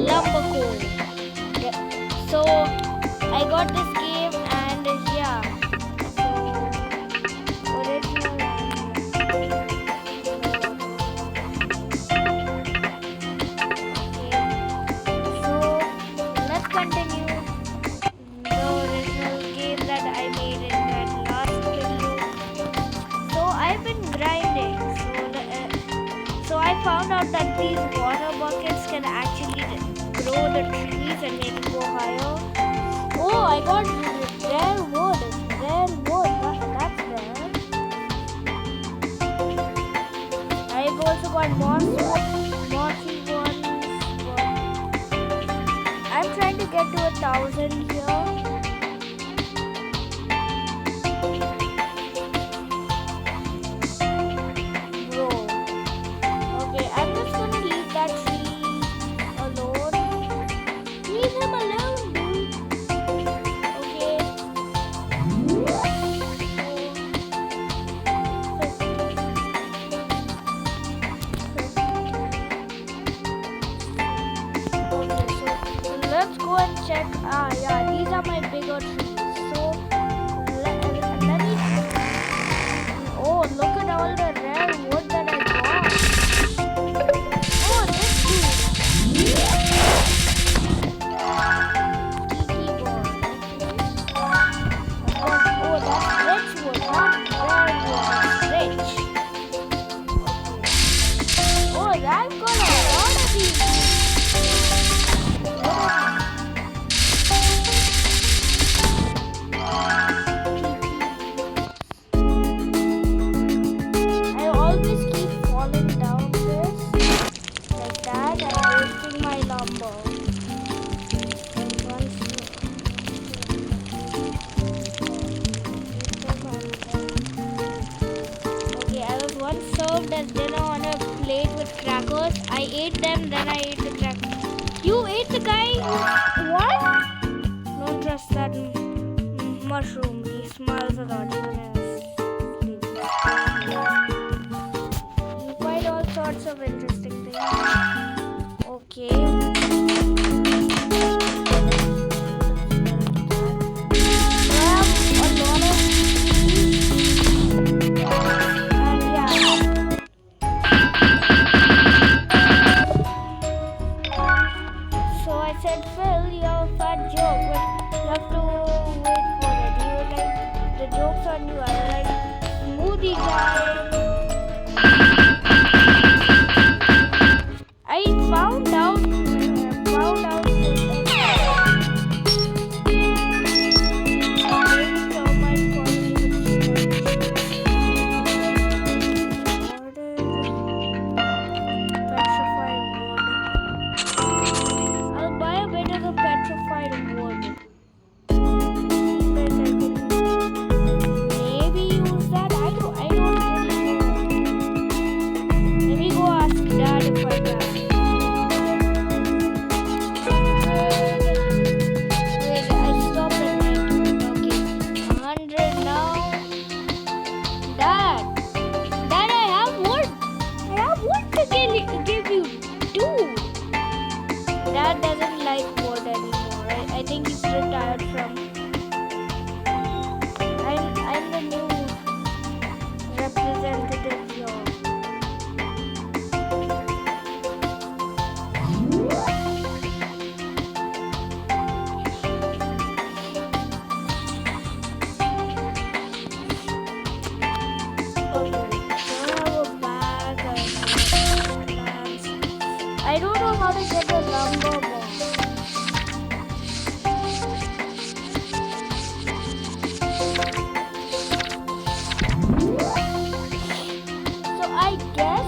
Lumbercore. So I got this game and yeah. So original okay. So let's continue the original game that I made in that last video. So I've been grinding. So I found out that these water buckets can actually grow the trees and make it go higher. Oh, I got rare wood. Rare wood. That's rare. I've also got mossy ones. I'm trying to get to 1,000 here. Check. Yeah, these are my bigger trees. So let me. Oh, look at all the rare wood that I got. Oh, this tree. Tiki board. Oh, that's rich wood, not rare wood. Rich. Okay. Oh, I've got a lot of these. Served as dinner on a plate with crackers. I ate them, then I ate the crackers. You ate the guy? What? Don't trust that mushroom. He smells a lot. You find all sorts of interesting things. Okay. I don't know how to get the lumber bomb. So I guess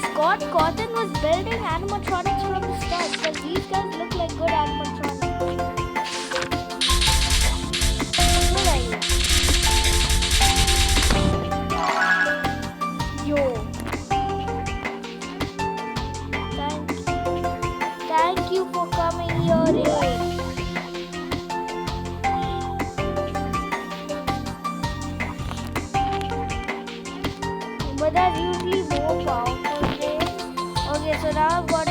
Scott Cawthon was building animatronics from the start because these guys look like good animatronics. Good idea. Yo. Thank you for coming here in. But that's usually more powerful. Okay, so now I've got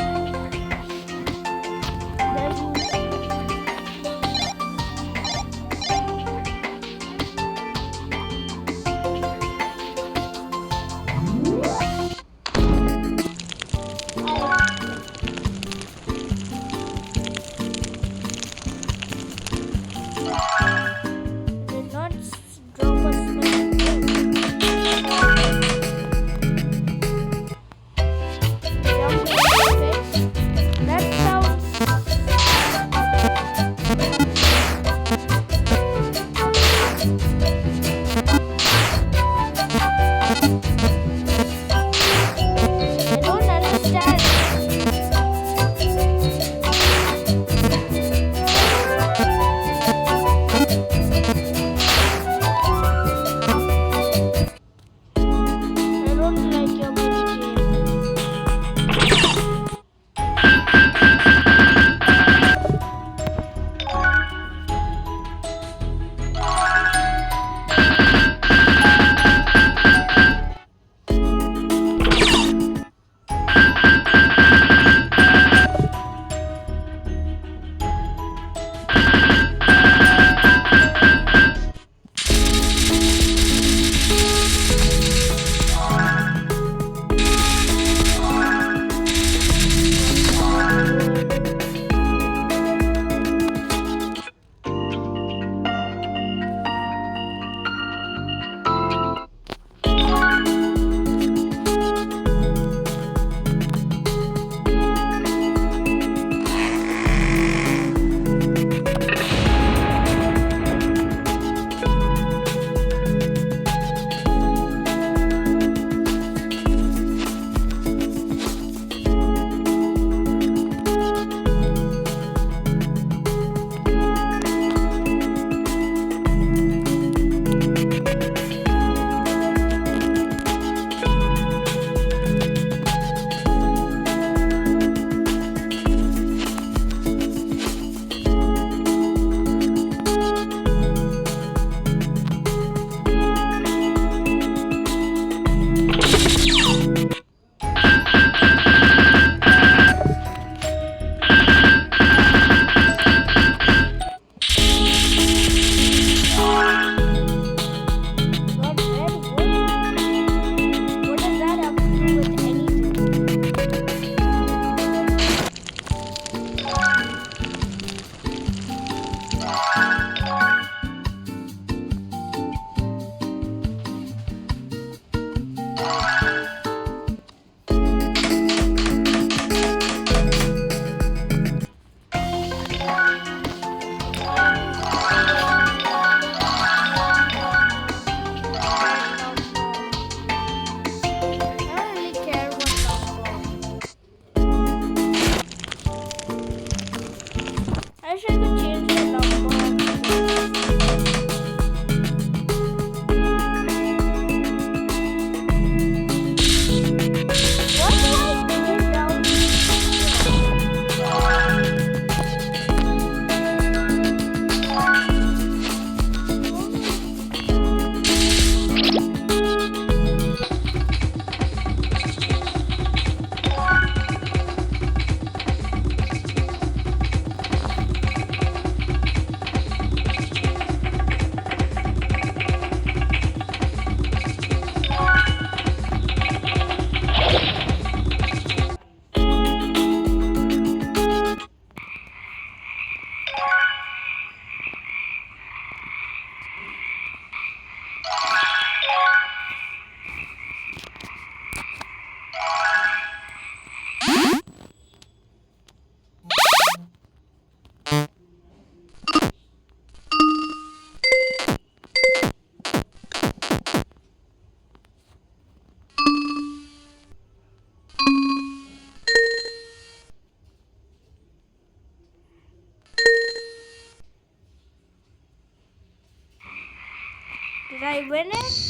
Did I win it?